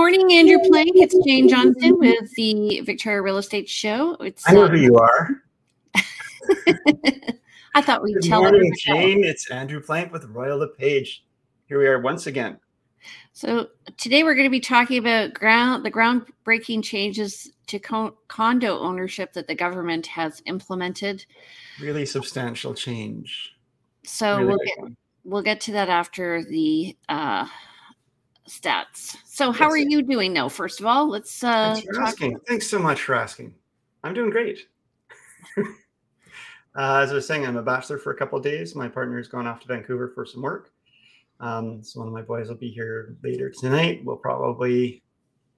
morning, Andrew Plank. It's Jane Johnston with the Victoria Real Estate Show. I know who you are. I thought we'd Good tell morning, everybody. Jane. It's Andrew Plank with Royal LePage. Here we are once again. So today we're going to be talking about the groundbreaking changes to condo ownership that the government has implemented. Really substantial change. So Really we'll get to that after the stats. So how are you doing now? First of all, let's Thanks for asking. Thanks so much for asking. I'm doing great. As I was saying, I'm a bachelor for a couple of days. My partner's gone off to Vancouver for some work. So one of my boys will be here later tonight. We'll probably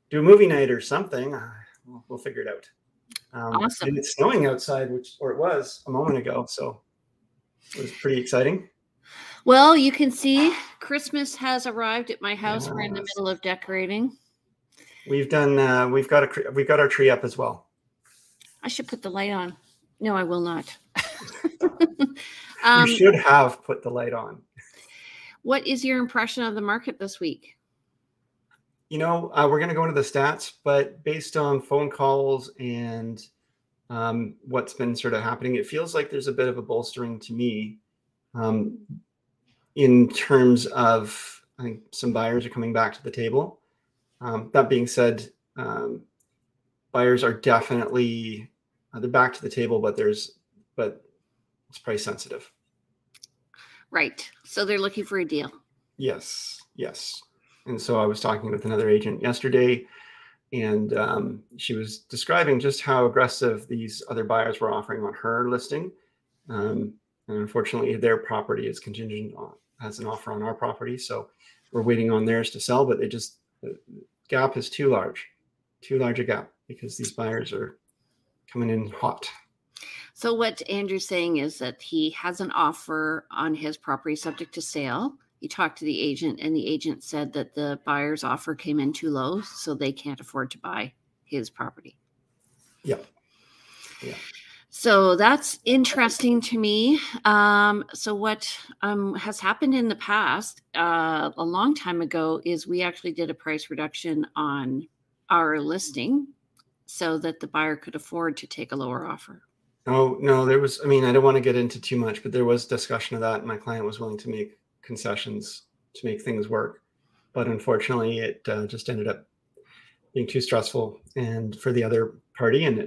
do a movie night or something. We'll figure it out. Awesome. And it's snowing outside, or it was a moment ago. So it was pretty exciting. Well, you can see Christmas has arrived at my house. Yes. We're in the middle of decorating. We've done. We've got our tree up as well. I should put the light on. No, I will not. You should have put the light on. What is your impression of the market this week? You know, we're going to go into the stats, but based on phone calls and what's been sort of happening, it feels like there's a bit of a bolstering to me in terms of, I think some buyers are coming back to the table. That being said, buyers are definitely, they're back to the table, but it's price sensitive. Right. So they're looking for a deal. Yes. Yes. And so I was talking with another agent yesterday, and she was describing just how aggressive these other buyers were offering on her listing. And unfortunately, their property is contingent on, has an offer on our property. So we're waiting on theirs to sell, but the gap is too large a gap, because these buyers are coming in hot. So what Andrew's saying is that he has an offer on his property subject to sale. He talked to the agent, and the agent said that the buyer's offer came in too low, so they can't afford to buy his property. Yeah. Yeah. So that's interesting to me. So what has happened in the past, a long time ago, is we actually did a price reduction on our listing so that the buyer could afford to take a lower offer. Oh, no, there was, I mean, I don't want to get into too much, but there was discussion of that. My client was willing to make concessions to make things work. But unfortunately, it just ended up being too stressful and for the other party. And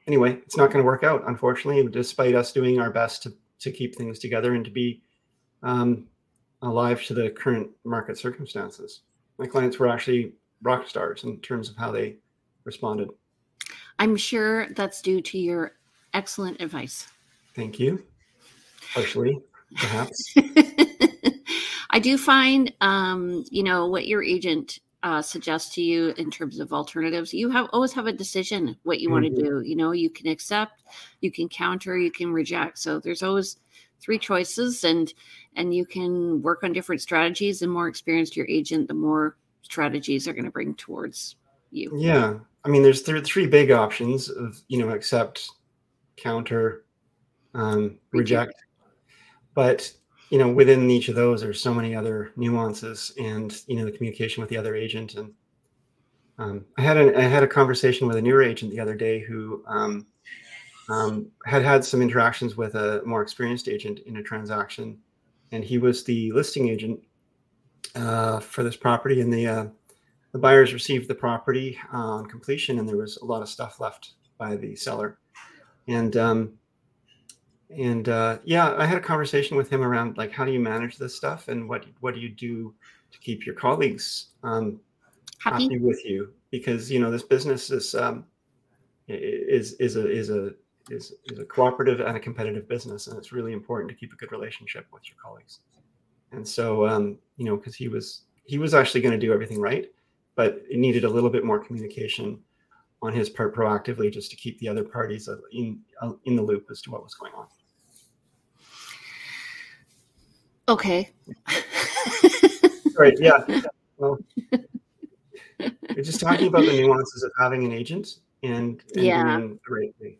anyway, it's not going to work out, unfortunately, despite us doing our best to keep things together and to be alive to the current market circumstances. My clients were actually rock stars in terms of how they responded. I'm sure that's due to your excellent advice. Thank you. Partially, perhaps. I do find, what your agent suggests to you in terms of alternatives, you always have a decision what you want to do. You know, you can accept, you can counter, you can reject. So there's always three choices, and you can work on different strategies. The more experienced your agent, the more strategies are going to bring towards you. Yeah. I mean, there's three big options of, accept, counter, reject. But, within each of those, there's so many other nuances and, the communication with the other agent. And I had a conversation with a newer agent the other day who had some interactions with a more experienced agent in a transaction. And he was the listing agent for this property. And the buyers received the property on completion, and there was a lot of stuff left by the seller. And I had a conversation with him around, like, how do you manage this stuff, and what do you do to keep your colleagues happy with you? Because this business is a cooperative and a competitive business, and it's really important to keep a good relationship with your colleagues. And so because he was actually going to do everything right, but it needed a little bit more communication on his part proactively, just to keep the other parties in the loop as to what was going on. Okay. Right. Yeah. Well, we're just talking about the nuances of having an agent and doing the right thing.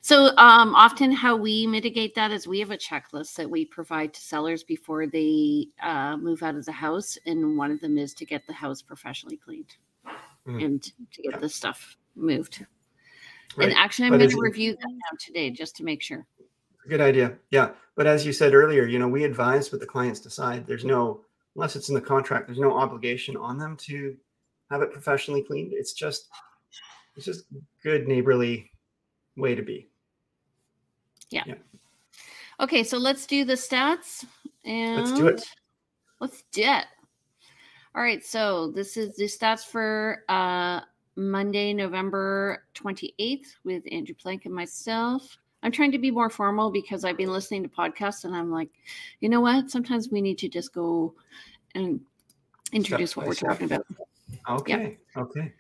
So often how we mitigate that is we have a checklist that we provide to sellers before they move out of the house. And one of them is to get the house professionally cleaned and to get the stuff moved. Right. And actually, I'm going to review that now today just to make sure. Good idea. Yeah. But as you said earlier, we advise what the clients decide. There's no, unless it's in the contract, there's no obligation on them to have it professionally cleaned. It's just good neighborly way to be. Yeah. Okay, so let's do the stats. And let's do it. Let's do it. All right, so this is the stats for Monday, November 28th with Andrew Plank and myself. I'm trying to be more formal because I've been listening to podcasts and I'm like, you know what? Sometimes we need to just go and introduce what we're talking about. Okay. Yeah. Okay.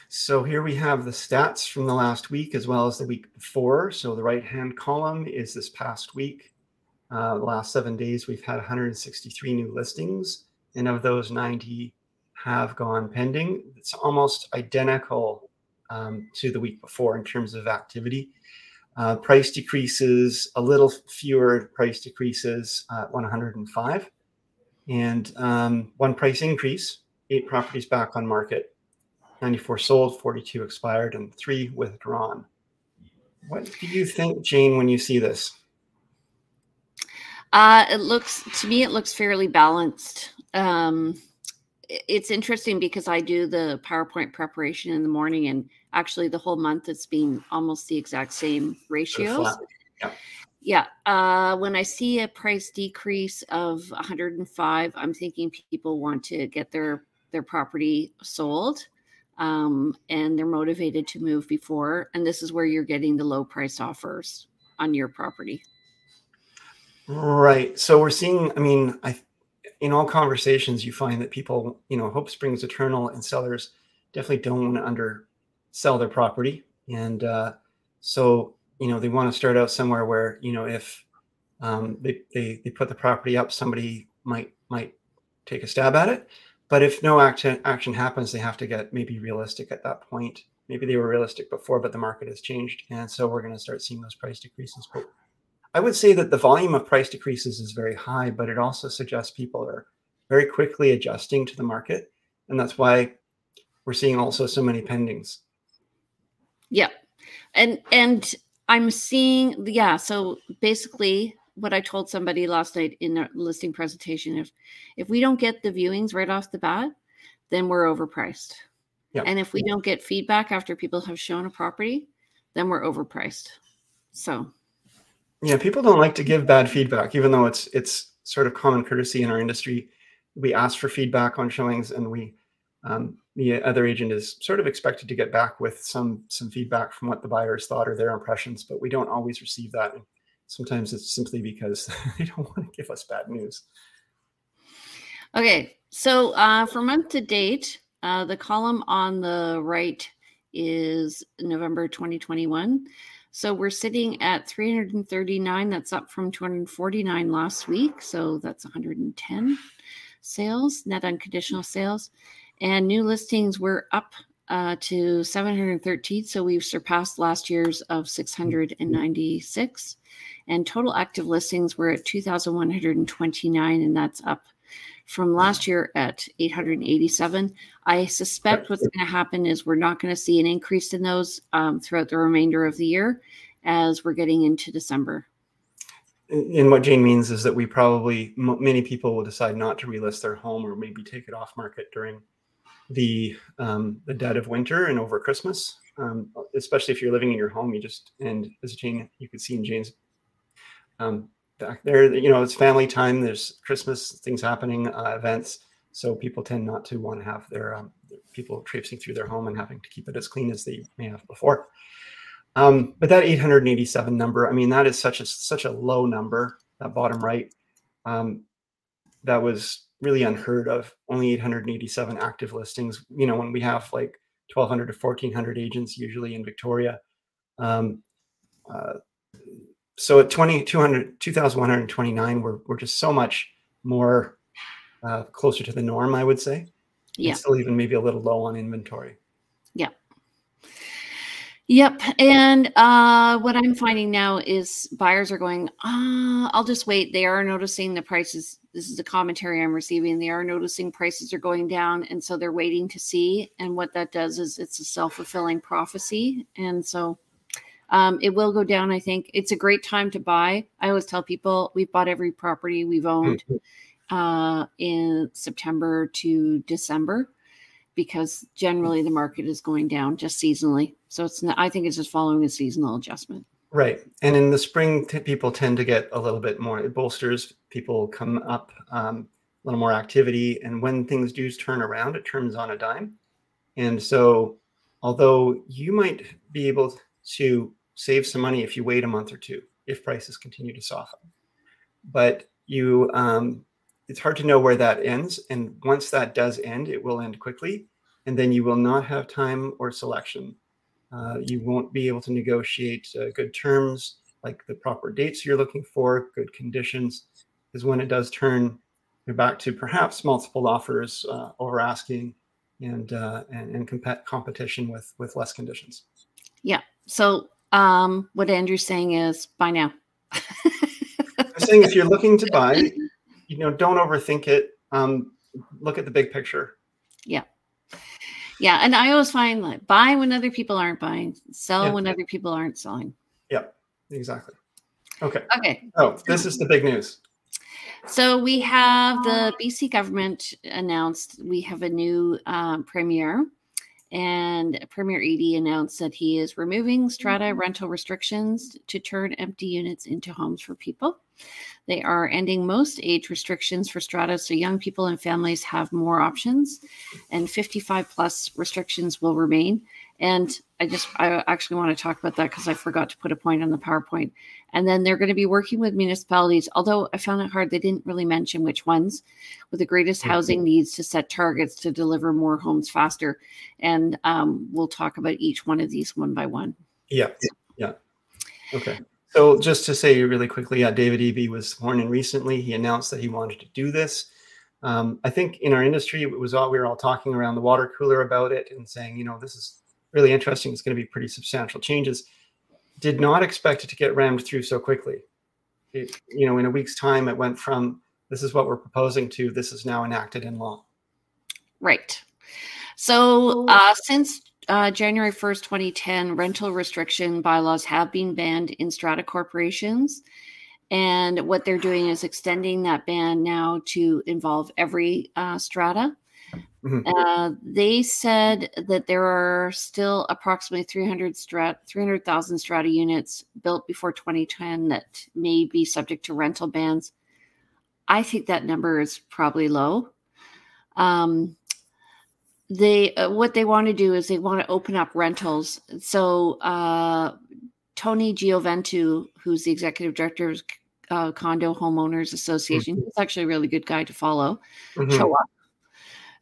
So here we have the stats from the last week as well as the week before. So the right-hand column is this past week. The last 7 days, we've had 163 new listings. And of those, 90 have gone pending. It's almost identical to the week before in terms of activity. Price decreases, a little fewer price decreases at 105. And one price increase, 8 properties back on market. 94 sold, 42 expired, and 3 withdrawn. What do you think, Jane, when you see this? To me, it looks fairly balanced. It's interesting because I do the PowerPoint preparation in the morning, and actually the whole month it's been almost the exact same ratios. Yeah. When I see a price decrease of 105, I'm thinking people want to get their property sold. And they're motivated to move before. And this is where you're getting the low price offers on your property. Right. So we're seeing, in all conversations, you find that people, hope springs eternal, and sellers definitely don't want to undersell their property. And so, they want to start out somewhere where, if they put the property up, somebody might take a stab at it. But if no action happens, they have to get maybe realistic at that point. Maybe they were realistic before, but the market has changed. And so we're going to start seeing those price decreases. But I would say that the volume of price decreases is very high, but it also suggests people are very quickly adjusting to the market. And that's why we're seeing also so many pendings. Yeah. And I'm seeing, so basically what I told somebody last night in a listing presentation, if we don't get the viewings right off the bat, then we're overpriced. Yep. And if we don't get feedback after people have shown a property, then we're overpriced. So. Yeah, people don't like to give bad feedback, even though it's sort of common courtesy in our industry. We ask for feedback on showings, and the other agent is sort of expected to get back with some feedback from what the buyers thought or their impressions, but we don't always receive that. And sometimes it's simply because they don't want to give us bad news. Okay, so for month to date, the column on the right is November 2021. So we're sitting at 339. That's up from 249 last week. So that's 110 sales, net unconditional sales. And new listings were up to 713. So we've surpassed last year's of 696. And total active listings were at 2,129, and that's up from last year at 887. I suspect what's going to happen is we're not going to see an increase in those throughout the remainder of the year as we're getting into December. And what Jane means is that we probably, many people will decide not to relist their home or maybe take it off market during the dead of winter and over Christmas, especially if you're living in your home. And as Jane, you could see in Jane's back there, it's family time, there's Christmas, things happening, events. So people tend not to want to have their people traipsing through their home and having to keep it as clean as they may have before. But that 887 number, that is such a low number, that bottom right. That was really unheard of. Only 887 active listings, when we have like 1,200 to 1,400 agents usually in Victoria. So at 2,129, we're just so much more closer to the norm, I would say. Yeah. And still even maybe a little low on inventory. Yeah. Yep. And what I'm finding now is buyers are going, I'll just wait. They are noticing the prices. This is the commentary I'm receiving. They are noticing prices are going down. And so they're waiting to see. And what that does is it's a self-fulfilling prophecy. And so it will go down. I think it's a great time to buy. I always tell people we've bought every property we've owned in September to December, because generally the market is going down just seasonally. So it's not, I think it's just following a seasonal adjustment. Right. And in the spring, people tend to get a little bit more, it bolsters, people come up, a little more activity. And when things do turn around, it turns on a dime. And so although you might be able to save some money if you wait a month or two, if prices continue to soften, but you, it's hard to know where that ends. And once that does end, it will end quickly. And then you will not have time or selection. You won't be able to negotiate good terms, like the proper dates you're looking for, good conditions, because when it does turn, you're back to perhaps multiple offers, over asking, and competition with less conditions. Yeah. So what Andrew's saying is buy now. I'm saying if you're looking to buy, don't overthink it. Look at the big picture. Yeah. Yeah. And I always find like buy when other people aren't buying, sell when other people aren't selling. Yep, exactly. Okay. Okay. Oh, this is the big news. So we have the BC government announced we have a new premier, and Premier Eadie announced that he is removing strata rental restrictions to turn empty units into homes for people. They are ending most age restrictions for strata, so young people and families have more options, and 55 plus restrictions will remain. And I actually want to talk about that because I forgot to put a point on the PowerPoint. And then they're going to be working with municipalities, although I found it hard. They didn't really mention which ones with the greatest housing needs to set targets to deliver more homes faster. And we'll talk about each one of these one by one. Yeah. Yeah. Okay. So just to say really quickly, David Eby was sworn in recently. He announced that he wanted to do this. I think in our industry, we were all talking around the water cooler about it and saying, this is really interesting. It's going to be pretty substantial changes. Did not expect it to get rammed through so quickly. In a week's time, it went from this is what we're proposing to this is now enacted in law. Right. So since January 1st, 2010, rental restriction bylaws have been banned in strata corporations. And what they're doing is extending that ban now to involve every strata. Mm-hmm. They said that there are still approximately 300,000 strata units built before 2010 that may be subject to rental bans. I think that number is probably low. What they want to do is they want to open up rentals. So Tony Gioventu, who's the executive director of Condo Homeowners Association, mm-hmm. he's actually a really good guy to follow. Mm-hmm. Show up.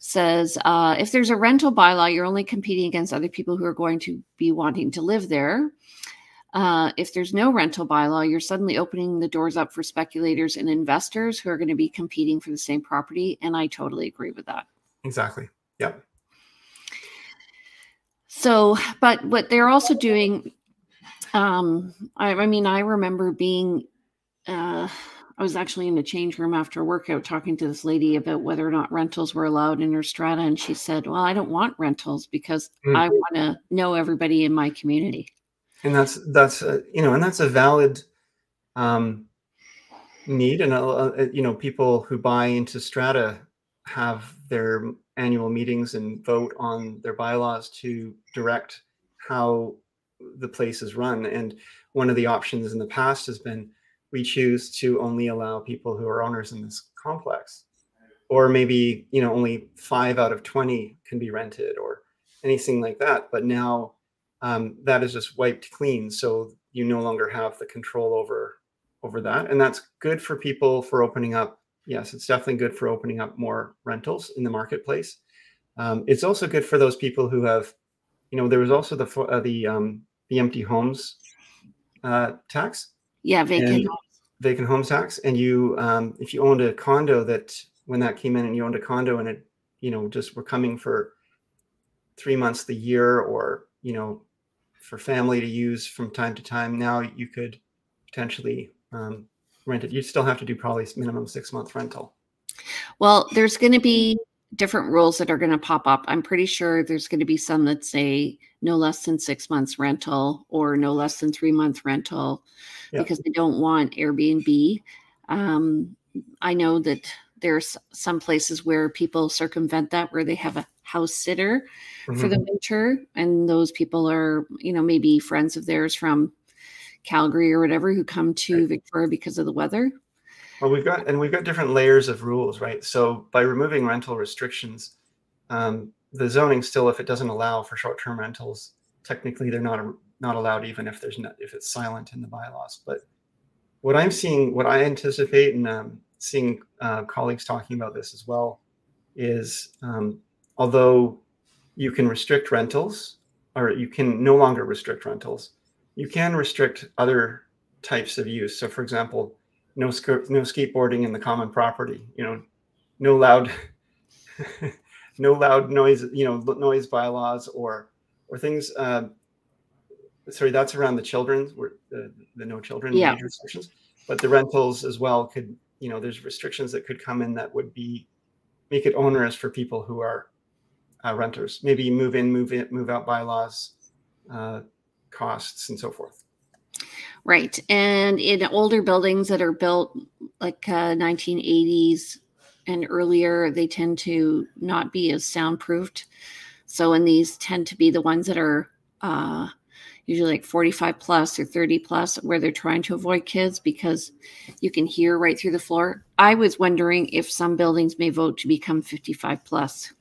Says if there's a rental bylaw, you're only competing against other people who are going to be wanting to live there. If there's no rental bylaw, you're suddenly opening the doors up for speculators and investors who are going to be competing for the same property. And I totally agree with that. Exactly. Yep. So, but what they're also doing, I remember being, I was actually in the change room after a workout talking to this lady about whether or not rentals were allowed in her strata. And she said, well, I don't want rentals because I want to know everybody in my community. And that's a valid need. And, people who buy into strata have their annual meetings and vote on their bylaws to direct how the place is run. And one of the options in the past has been, we choose to only allow people who are owners in this complex, or maybe, only 5 out of 20 can be rented or anything like that. But now that is just wiped clean. So you no longer have the control over that. And that's good for people for opening up. Yes, it's definitely good for opening up more rentals in the marketplace. It's also good for those people who have, there was also the empty homes tax. Yeah, vacant home tax. And you, if you owned a condo when that came in and you owned a condo and it, just were coming for 3 months the year or, for family to use from time to time. Now you could potentially rent it. You'd still have to do probably minimum 6-month rental. Well, there's going to be different rules that are going to pop up. I'm pretty sure there's going to be some that say no less than 6 months rental or no less than 3-month rental because they don't want Airbnb. I know that there's some places where people circumvent that, where they have a house sitter for the winter. And those people are, maybe friends of theirs from Calgary or whatever who come to Victoria because of the weather. Well, we've got different layers of rules, right? So by removing rental restrictions, the zoning still, if it doesn't allow for short-term rentals, technically they're not allowed, even if it's silent in the bylaws. But what I anticipate, and seeing colleagues talking about this as well, is although you can restrict rentals, or you can no longer restrict rentals, you can restrict other types of use. So, for example, no skateboarding in the common property. No loud, no loud noise. Noise bylaws or things. Sorry, that's around the children. The no children age restrictions. But the rentals as well could. There's restrictions that could come in that would make it onerous for people who are renters. Maybe move in, move out bylaws, costs, and so forth. Right. And in older buildings that are built like 1980s and earlier, they tend to not be as soundproofed. So, and these tend to be the ones that are usually like 45 plus or 30 plus, where they're trying to avoid kids because you can hear right through the floor. I was wondering if some buildings may vote to become 55 plus.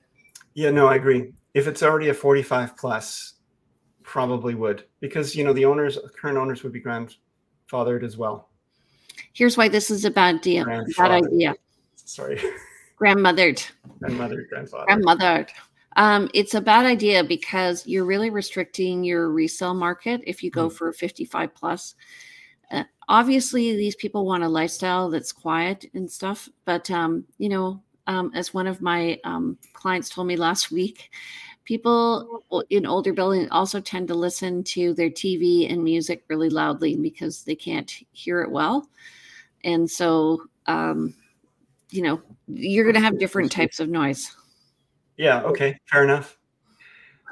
Yeah, no, I agree. If it's already a 45 plus, probably would, because the current owners would be grandfathered as well. Here's why this is a bad idea. Sorry. Grandmothered. It's a bad idea because you're really restricting your resale market if you go for a 55 plus. Obviously, these people want a lifestyle that's quiet and stuff, but as one of my clients told me last week, people in older buildings also tend to listen to their TV and music really loudly because they can't hear it well. And so, you're going to have different types of noise. Yeah. Okay. Fair enough.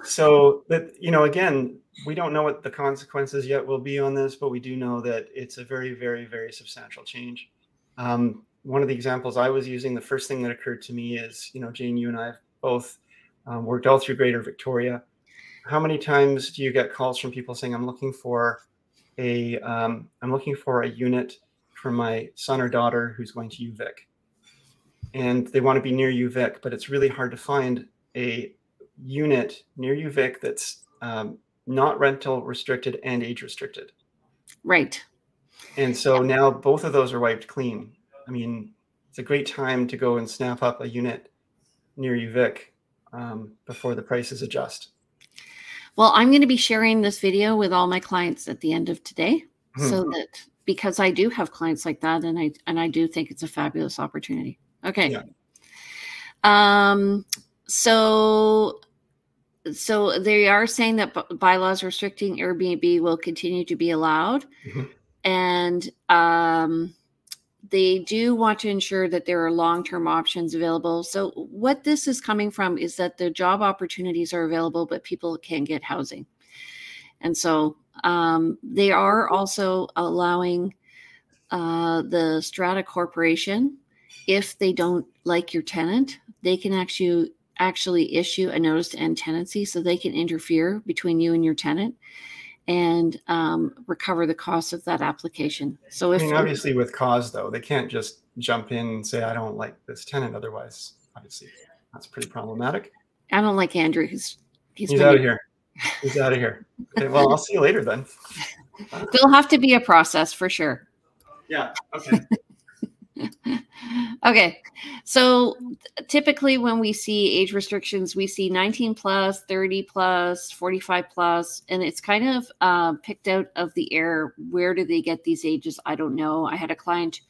So that, again, we don't know what the consequences yet will be on this, but we do know that it's a very, very, very substantial change. One of the examples I was using, the first thing that occurred to me is, Jane, you and I have both worked all through Greater Victoria. How many times do you get calls from people saying, I'm looking for a unit for my son or daughter who's going to UVic, and they want to be near UVic, but it's really hard to find a unit near UVic that's not rental restricted and age restricted. Right. And so now both of those are wiped clean. I mean, it's a great time to go and snap up a unit near UVic before the prices adjust. Well, I'm going to be sharing this video with all my clients at the end of today, so that, because I do have clients like that, and I do think it's a fabulous opportunity. Okay. Yeah. So they are saying that bylaws restricting Airbnb will continue to be allowed, and they do want to ensure that there are long-term options available. So what this is coming from is that the job opportunities are available, but people can't get housing. And so they are also allowing the strata corporation, if they don't like your tenant, they can actually issue a notice to end tenancy, so they can interfere between you and your tenant and recover the cost of that application. So if obviously with cause, though, they can't just jump in and say, I don't like this tenant. Otherwise, obviously, that's pretty problematic. I don't like Andrew. He's out of here. He's out of here. Okay, well, I'll see you later then. There'll have to be a process for sure. Yeah. Okay. Okay. So typically when we see age restrictions, we see 19 plus, 30 plus, 45 plus, and it's kind of picked out of the air. Where do they get these ages? I don't know. I had a client,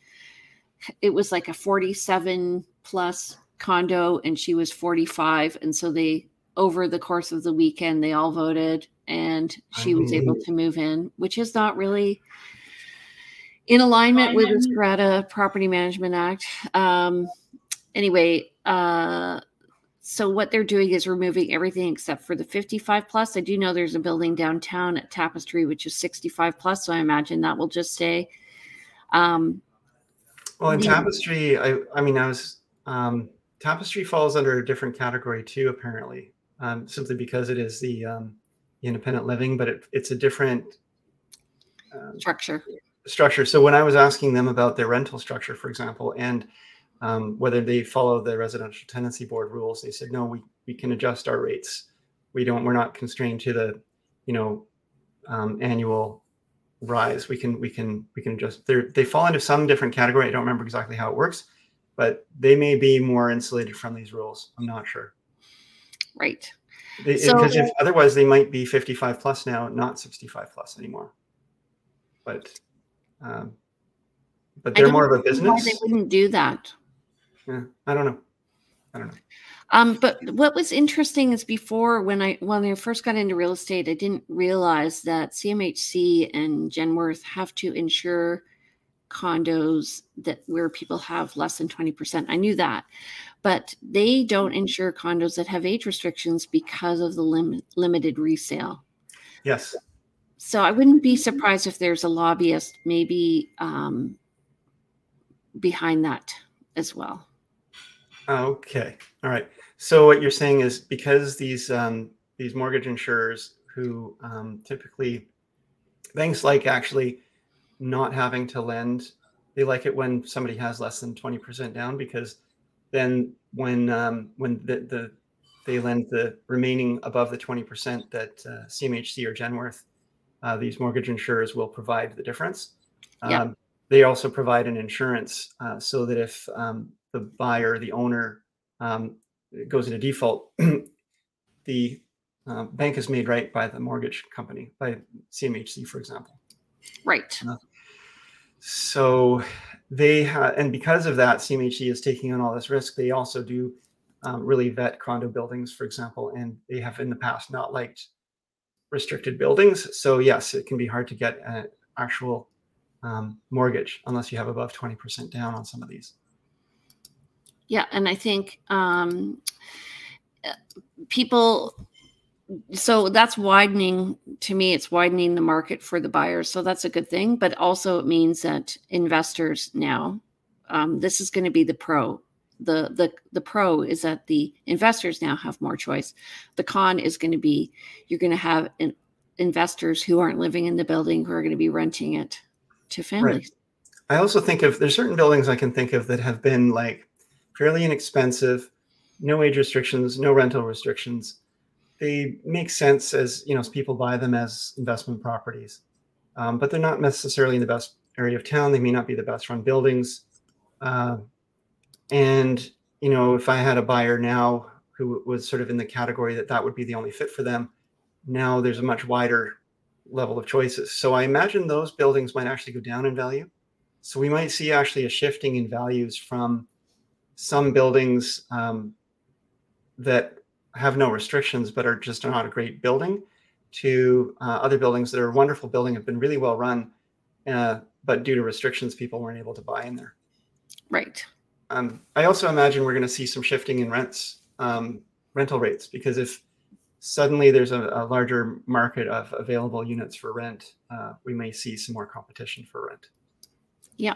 it was like a 47 plus condo and she was 45. And so they over the course of the weekend, they all voted, and she was able to move in, which is not really in alignment with the Strata Property Management Act. Anyway, so what they're doing is removing everything except for the 55 plus. I do know there's a building downtown at Tapestry, which is 65 plus. So I imagine that will just stay. Well, in Tapestry, Tapestry falls under a different category too, apparently, simply because it is the independent living, but it's a different structure. So when I was asking them about their rental structure, for example, and whether they follow the residential tenancy board rules, they said, no, we can adjust our rates. We're not constrained to the, annual rise. We can adjust. They fall into some different category. I don't remember exactly how it works, but they may be more insulated from these rules. I'm not sure. Right. Because otherwise they might be 55 plus now, not 65 plus anymore. But they're more of a business. Why they wouldn't do that? Yeah, I don't know. But what was interesting is before, when I first got into real estate, I didn't realize that CMHC and Genworth have to insure condos where people have less than 20%. I knew that, but they don't insure condos that have age restrictions because of the limited resale. Yes. So I wouldn't be surprised if there's a lobbyist maybe behind that as well. Okay. All right. So what you're saying is because these mortgage insurers who typically banks like actually not having to lend, they like it when somebody has less than 20% down, because then when they lend the remaining above the 20% that CMHC or Genworth, these mortgage insurers will provide the difference. Yeah. They also provide an insurance so that if the buyer, the owner, goes into default, the bank is made right by the mortgage company, by CMHC, for example. Right. So they and because of that, CMHC is taking on all this risk. They also do really vet condo buildings, for example, and they have in the past not liked restricted buildings. So yes, it can be hard to get an actual mortgage unless you have above 20% down on some of these. Yeah, and I think people, so that's widening, to me, it's widening the market for the buyers. So that's a good thing. But also it means that investors now, this is going to be the pro. The pro is that the investors now have more choice. The con is going to be, you're going to have investors who aren't living in the building who are going to be renting it to families. Right. I also think there's certain buildings I can think of that have been like fairly inexpensive, no age restrictions, no rental restrictions. They make sense as people buy them as investment properties, but they're not necessarily in the best area of town. They may not be the best run buildings. And if I had a buyer now who was sort of in the category that would be the only fit for them, now there's a much wider level of choices. So I imagine those buildings might actually go down in value. So we might see actually a shifting in values from some buildings that have no restrictions but are just not a great building to other buildings that are a wonderful building, have been really well run, but due to restrictions, people weren't able to buy in there. Right. I also imagine we're going to see some shifting in rental rates, because if suddenly there's a larger market of available units for rent, we may see some more competition for rent. Yeah.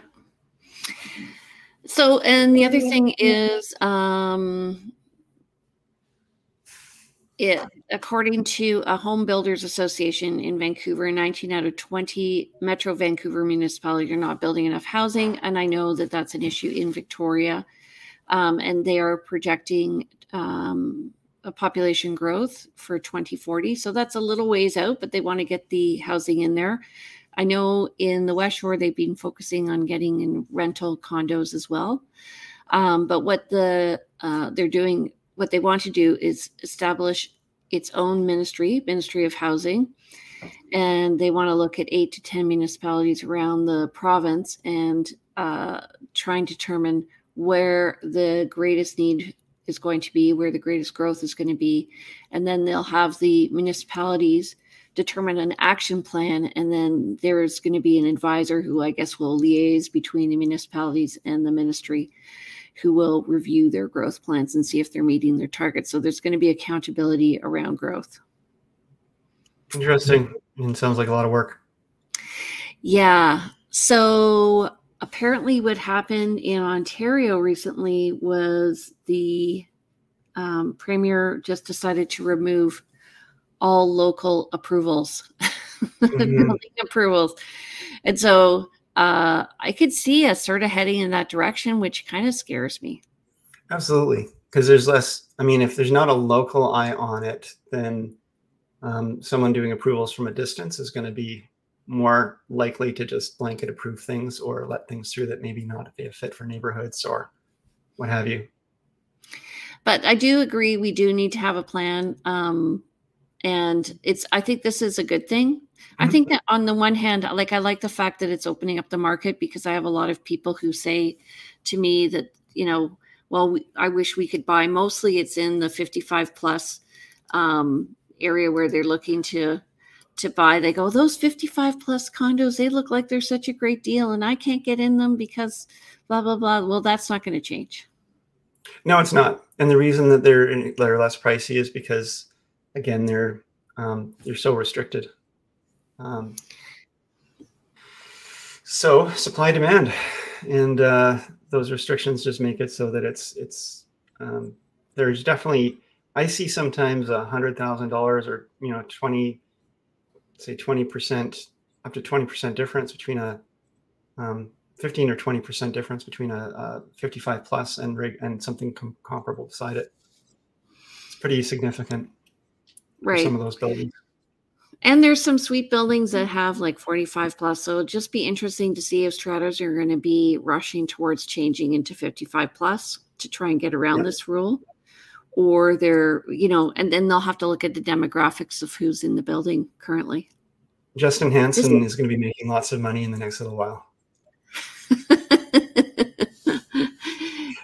So, and the other thing is, according to a Home Builders Association in Vancouver, 19 out of 20 Metro Vancouver municipalities are not building enough housing. And I know that that's an issue in Victoria. And they are projecting a population growth for 2040. So that's a little ways out, but they want to get the housing in there. I know in the West Shore, they've been focusing on getting in rental condos as well. But what they're doing, what they want to do is establish its own ministry of housing. And they want to look at 8 to 10 municipalities around the province and try and determine where the greatest need is going to be, where the greatest growth is going to be. And then they'll have the municipalities determine an action plan. And then there's going to be an advisor who I guess will liaise between the municipalities and the ministry, who will review their growth plans and see if they're meeting their targets. So there's going to be accountability around growth. Interesting. And sounds like a lot of work. Yeah. So apparently what happened in Ontario recently was the premier just decided to remove all local approvals, building approvals. And so I could see us sort of heading in that direction, which kind of scares me. Absolutely. Because there's less, I mean, if there's not a local eye on it, then someone doing approvals from a distance is going to be more likely to just blanket approve things or let things through that maybe not be a fit for neighborhoods or what have you. But I do agree we do need to have a plan. And I think this is a good thing. I think that on the one hand, like, I like the fact that it's opening up the market, because I have a lot of people who say to me that, you know, well, I wish we could buy. Mostly it's in the 55 plus area where they're looking to buy. They go, those 55 plus condos, they look like they're such a great deal and I can't get in them because blah, blah, blah. Well, that's not going to change. No, it's not. And the reason that they're less pricey is because, again, they're so restricted. So supply demand, and those restrictions just make it so that it's there's definitely, I see sometimes $100,000 or 20% up to 20% difference between a 15 or 20% difference between a 55 plus and something comparable beside it. It's pretty significant. Right. For some of those buildings. And there's some sweet buildings that have like 45 plus. So it'll just be interesting to see if stratas are going to be rushing towards changing into 55 plus to try and get around this rule, or they're, and then they'll have to look at the demographics of who's in the building currently. Justin Hansen is going to be making lots of money in the next little while.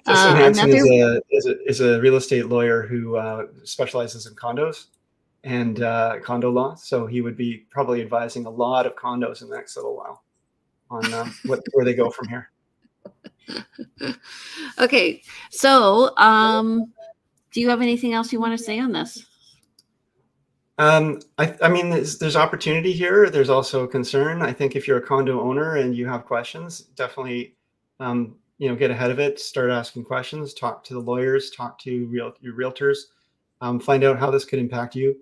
Justin Hansen is a real estate lawyer who specializes in condos and condo law. So he would be probably advising a lot of condos in the next little while on where they go from here. Okay. So do you have anything else you want to say on this? I mean, there's opportunity here. There's also concern. I think if you're a condo owner and you have questions, definitely, get ahead of it, start asking questions, talk to the lawyers, talk to your realtors, find out how this could impact you.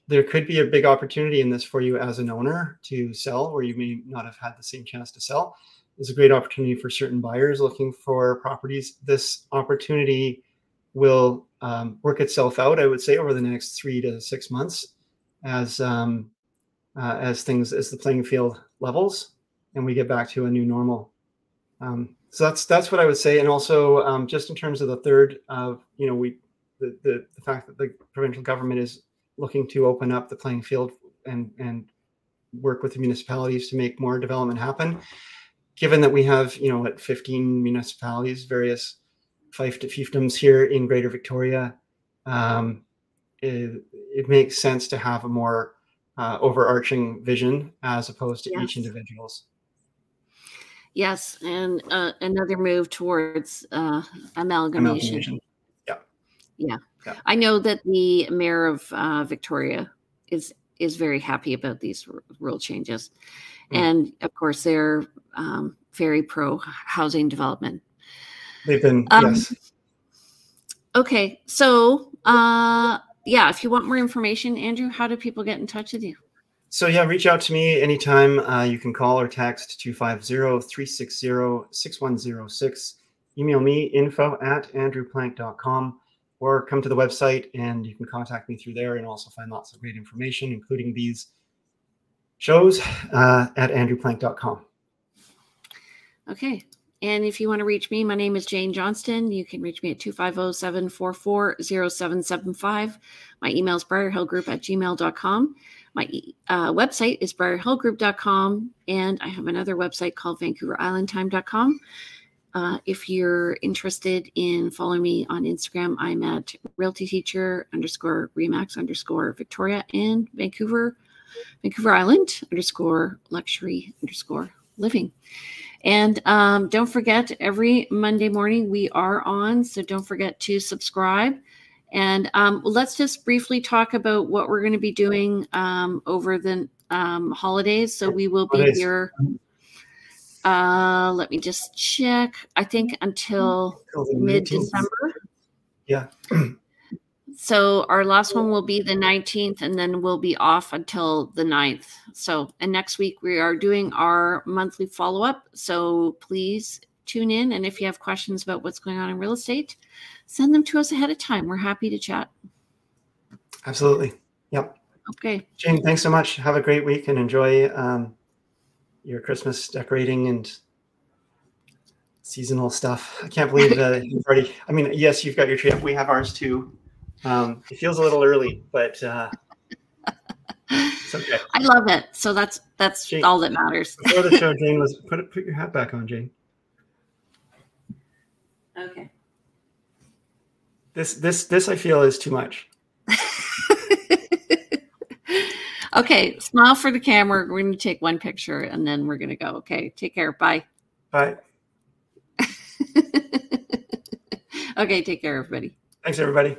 There could be a big opportunity in this for you as an owner to sell, where you may not have had the same chance to sell. There's a great opportunity for certain buyers looking for properties. This opportunity will work itself out, I would say, over the next 3 to 6 months as the playing field levels and we get back to a new normal. So that's what I would say. And also just in terms of the third, the fact that the provincial government is looking to open up the playing field and work with the municipalities to make more development happen. Given that we have, 15 municipalities, various fiefdoms here in Greater Victoria, it makes sense to have a more overarching vision as opposed to each individual's. Yes, and another move towards amalgamation. Yeah. I know that the mayor of Victoria is very happy about these rule changes, and of course they're very pro housing development. They've been yes. Okay, so if you want more information, Andrew, how do people get in touch with you? So reach out to me anytime. You can call or text 250-360-6106. Email me info@andrewplank.com, or come to the website and you can contact me through there and also find lots of great information, including these shows at andrewplank.com. Okay. And if you want to reach me, my name is Jane Johnston. You can reach me at 250-744-0775. My email is briarhillgroup@gmail.com. My website is briarhillgroup.com. And I have another website called vancouverislandtime.com. If you're interested in following me on Instagram, I'm at realtyteacher_remax_ Victoria, and Vancouver Island _luxury_living. And don't forget, every Monday morning we are on, so don't forget to subscribe. And let's just briefly talk about what we're going to be doing over the holidays. So we will be here. Let me just check. I think until mid-December. Yeah. So our last one will be the 19th, and then we'll be off until the 9th. So, and next week we are doing our monthly follow-up. So please tune in. And if you have questions about what's going on in real estate, send them to us ahead of time. We're happy to chat. Absolutely. Yep. Okay. Jane, thanks so much. Have a great week and enjoy your Christmas decorating and seasonal stuff. I can't believe you've already, I mean, yes, you've got your tree up. We have ours too. It feels a little early, but it's okay. I love it. So that's Jane, all that matters. Before the show, Jane, was put your hat back on, Jane. Okay. This I feel is too much. Okay, smile for the camera. We're going to take one picture and then we're going to go. Okay, take care. Bye. Bye. Okay, take care, everybody. Thanks, everybody.